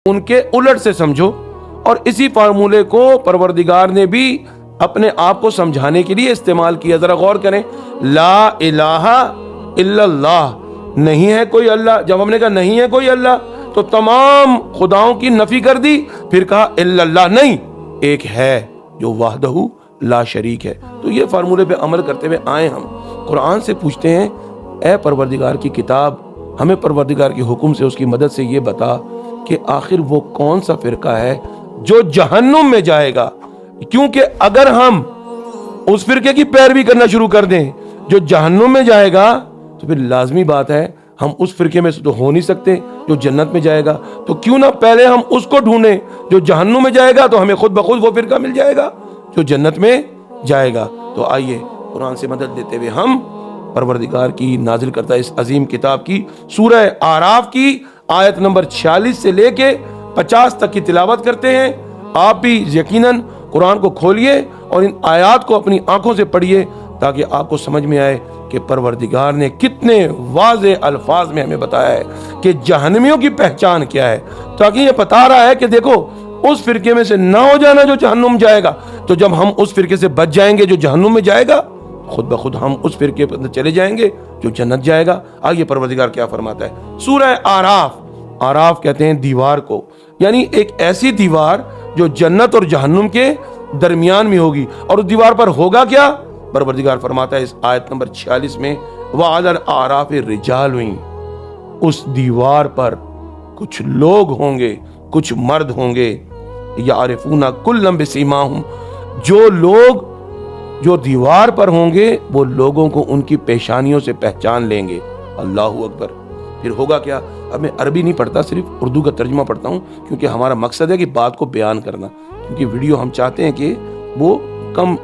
उनके उलट से समझो। और इसी फार्मूले को परवरदिगार ने भी अपने आप को समझाने के लिए इस्तेमाल किया। जरा गौर करें, ला इलाहा इल्लल्लाह, नहीं है कोई अल्लाह। जब हमने कहा नहीं है कोई अल्लाह तो तमाम खुदाओं की नफी कर दी, फिर कहा इल्लल्लाह, नहीं, एक है जो वहदहू ला शरीक है। तो ये फार्मूले पे अमल करते हुए आए हम कुरान से पूछते हैं, ए परवरदिगार की किताब, हमें परवरदिगार के हुक्म से, उसकी मदद से ये बता कि आखिर वो कौन सा फिरका है जो जहन्नुम में जाएगा। क्योंकि अगर हम उस फिरके की पैरवी करना शुरू कर दें जो जहन्नुम में जाएगा, तो फिर लाजमी बात है हम उस फिरके में से तो हो नहीं सकते जो जन्नत में जाएगा। तो क्यों ना पहले हम उसको ढूंढें जो जहन्नुम में जाएगा, तो हमें खुद ब खुद वो फिरका मिल जाएगा जो जन्नत में जाएगा। तो आइए कुरान से मदद लेते हुए हम परवरदिगार की नाजिल करता इस अजीम किताब की सूरह आराफ की आयत नंबर 46 से लेके 50 तक की तिलावत करते हैं। आप भी यकीनन कुरान को खोलिए और इन आयात को अपनी आंखों से पढ़िए ताकि आपको समझ में आए कि परवरदिगार ने कितने वाज़े अल्फाज में हमें बताया है कि जहन्नमियों की पहचान क्या है। ताकि ये बता रहा है कि देखो, उस फिरके में से ना हो जाना जो जहन्नुम जाएगा। तो जब हम उस फिरके से बच जाएंगे जो जहन्नुम में जाएगा, खुद ब खुद हम उस फिरके पर चले जाएंगे जो जन्नत जाएगा। आइए परवरदिगार क्या फरमाता है। सूरह आराफ, आराफ कहते हैं दीवार को, यानी एक ऐसी दीवार जो जन्नत और जहन्नुम के दरमियान में होगी। और उस दीवार पर होगा क्या? परवरदिगार फरमाता है इस आयत नंबर 46 में, वअलल आराफ रिजालुन, उस दीवार पर कुछ लोग होंगे, कुछ मर्द होंगे, यारिफूना कुल्लम बिसीमाहुम, जो लोग जो दीवार पर होंगे वो लोगों को उनकी पेशानियों से पहचान लेंगे। अल्लाहू अकबर। फिर होगा क्या? अब मैं अरबी नहीं पढ़ता, सिर्फ उर्दू का तर्जुमा पढ़ता हूँ, क्योंकि हमारा मकसद है कि बात को बयान करना, क्योंकि वीडियो हम चाहते हैं कि वो कम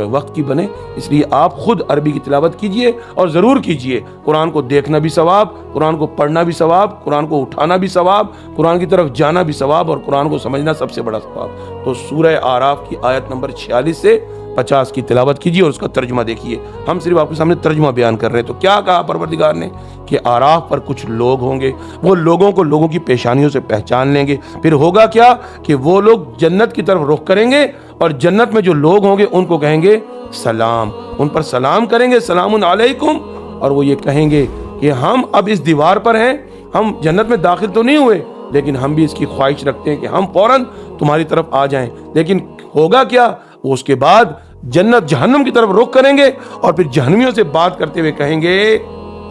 वक्त की बने। इसलिए आप खुद अरबी की तिलावत कीजिए और ज़रूर कीजिए। कुरान को देखना भी सवाब, कुरान को पढ़ना भी सवाब, कुरान को उठाना भी सवाब, कुरान की तरफ जाना भी सवाब, और कुरान को समझना सबसे बड़ा सवाब। तो सूरह आराफ की आयत नंबर 46 से 50 की तिलावत कीजिए और उसका तर्जुमा देखिए। हम सिर्फ आपके सामने तर्जुमा बयान कर रहे हैं। तो क्या कहा परवरदिगार ने कि आराफ पर कुछ लोग होंगे, वो लोगों को लोगों की पेशानियों से पहचान लेंगे। फिर होगा क्या कि वो लोग जन्नत की तरफ रुख करेंगे और जन्नत में जो लोग होंगे उनको कहेंगे सलाम, उन पर सलाम करेंगे, सलामुन अलैकुम। और वो ये कहेंगे कि हम अब इस दीवार पर हैं, हम जन्नत में दाखिल तो नहीं हुए, लेकिन हम भी इसकी ख्वाहिश रखते हैं कि हम फौरन तुम्हारी तरफ आ जाएं। लेकिन होगा क्या? वो उसके बाद जन्नत जहन्नुम की तरफ रुख करेंगे और फिर जहन्नमियों से बात करते हुए कहेंगे,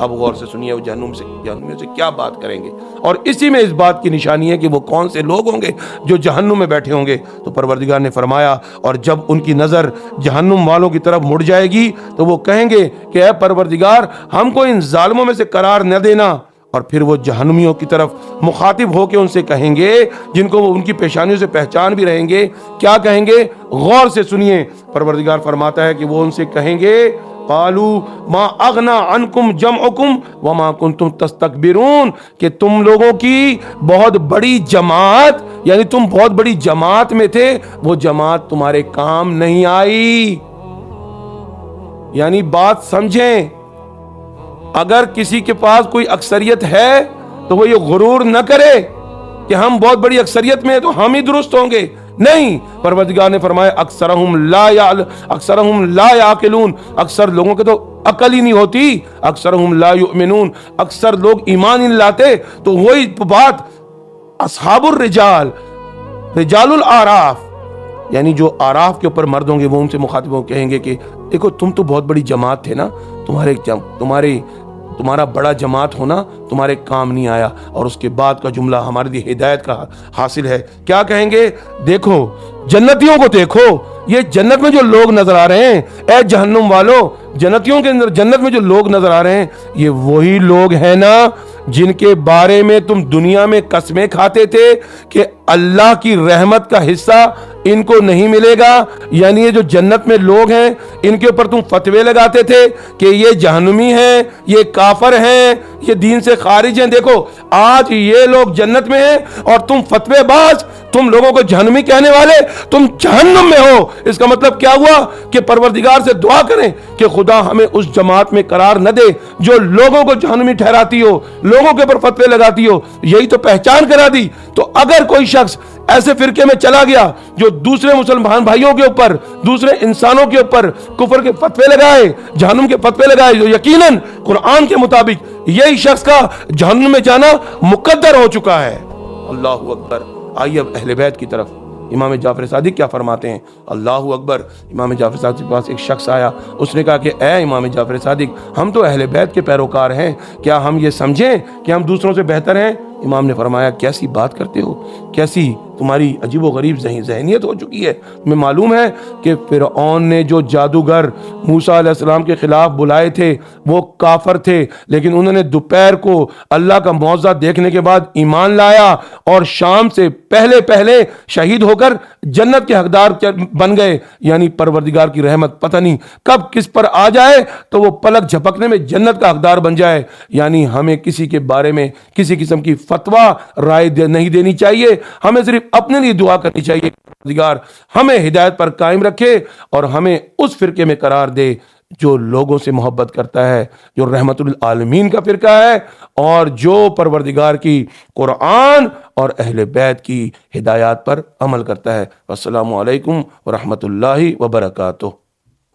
अब गौर से सुनिए, वो जहन्नुमियों से क्या बात करेंगे। और इसी में इस बात की निशानी है कि वो कौन से लोग होंगे जो जहन्नुम में बैठे होंगे। तो परवरदिगार ने फरमाया, और जब उनकी नज़र जहन्नुम वालों की तरफ मुड़ जाएगी तो वो कहेंगे कि ऐ परवरदिगार, हमको इन जालिमों में से करार न देना। और फिर वो जहन्नुमियों की तरफ मुखातिब होकर उनसे कहेंगे, जिनको वो उनकी पेशानियों से पहचान भी रहेंगे, क्या कहेंगे? गौर से सुनिए। परवरदिगार फरमाता है कि वो उनसे कहेंगे, कालू मा अगना अनकुम जमउकुम व मा कुंतुम तस्तकबिरून, कि तुम लोगों की बहुत बड़ी जमात, यानी तुम बहुत बड़ी जमात में थे, वो जमात तुम्हारे काम नहीं आई। यानी बात समझें, अगर किसी के पास कोई अक्सरियत है तो वो ये गुरूर न करे कि हम बहुत बड़ी अक्सरियत में हैं तो हम ही दुरुस्त होंगे। नहीं, परवरदिगार ने फरमाया अक्सरहुम ला याकिलून, अक्सर लोगों के तो अकल ही नहीं होती, अक्सरहुम ला युमिनून, अक्सर लोग ईमान ही नहीं लाते। तो वही बात असहाबुर रिजाल, रिजालुल आराफ, यानी जो आराफ के ऊपर मर्द होंगे वो उनसे मुखातिब होकर कहेंगे कि देखो, तुम तो बहुत बड़ी जमात थे ना, तुम्हारा बड़ा जमात होना तुम्हारे काम नहीं आया। और उसके बाद का जुमला हमारे लिए हिदायत का हासिल है। क्या कहेंगे? देखो, जन्नतियों को देखो, ये जन्नत में जो लोग नजर आ रहे हैं, ए जहन्नुम वालों, जन्नतियों के अंदर जन्नत में जो लोग नजर आ रहे हैं, ये वही लोग हैं ना जिनके बारे में तुम दुनिया में कसमें खाते थे कि अल्लाह की रहमत का हिस्सा इनको नहीं मिलेगा। यानी ये जो जन्नत में लोग हैं, इनके ऊपर तुम फतवे लगाते थे कि ये जहन्नुमी हैं, ये काफर हैं, ये दीन से खारिज हैं। देखो, आज ये लोग जन्नत में हैं और तुम फतवेबाज, तुम लोगों को जहन्नुमी कहने वाले, तुम जहन्नुम में हो। इसका मतलब क्या हुआ कि परवरदिगार से दुआ करें कि खुदा हमें उस जमात में करार न दे जो लोगों को जहन्नुमी ठहराती हो, लोगों के ऊपर फतवे लगाती हो। यही तो पहचान करा दी। तो اگر کوئی شخص ایسے فرقے میں چلا گیا جو دوسرے مسلمان بھائیوں کے اوپر، دوسرے انسانوں کے اوپر کفر کے فتوے لگائے، جہنم کے فتوے لگائے، جو یقیناً قرآن کے مطابق یہی شخص کا جہنم میں جانا مقدر ہو چکا ہے۔ اللہ اکبر۔ آئیے اب اہل بیت کی طرف۔ امام جعفر صادق کیا فرماتے ہیں؟ اللہ اکبر۔ امام جعفر صادق کے پاس ایک شخص آیا، اس نے کہا کہ اے امام جعفر صادق، ہم تو اہل بیت کے پیروکار ہیں، کیا ہم یہ سمجھیں کہ ہم دوسروں سے بہتر ہیں؟ امام نے فرمایا کیسی بات کرتے ہو، کیسی تمہاری عجیب و غریب ذہنیت ہو چکی ہے۔ تمہیں معلوم ہے کہ فرعون نے جو جادوگر موسیٰ علیہ السلام کے خلاف بلائے تھے وہ کافر تھے، لیکن انہوں نے دوپہر کو اللہ کا معجزہ دیکھنے کے بعد ایمان لایا اور شام سے پہلے پہلے شہید ہو کر جنت کے حقدار بن گئے۔ یعنی پروردگار کی رحمت پتہ نہیں کب کس پر آ جائے تو وہ پلک جھپکنے میں جنت کا حقدار بن جائے۔ یعنی ہمیں کسی کے بارے میں کسی قسم کی فتویٰ رائے نہیں دینی چاہیے، ہمیں صرف اپنے لیے دعا کرنی چاہیے کہ پروردگار ہمیں ہدایت پر قائم رکھے اور ہمیں اس فرقے میں قرار دے جو لوگوں سے محبت کرتا ہے، جو رحمت للعالمین کا فرقہ ہے اور جو پروردگار کی قرآن اور اہل بیت کی ہدایات پر عمل کرتا ہے۔ السلام علیکم ورحمۃ اللہ وبرکاتہ۔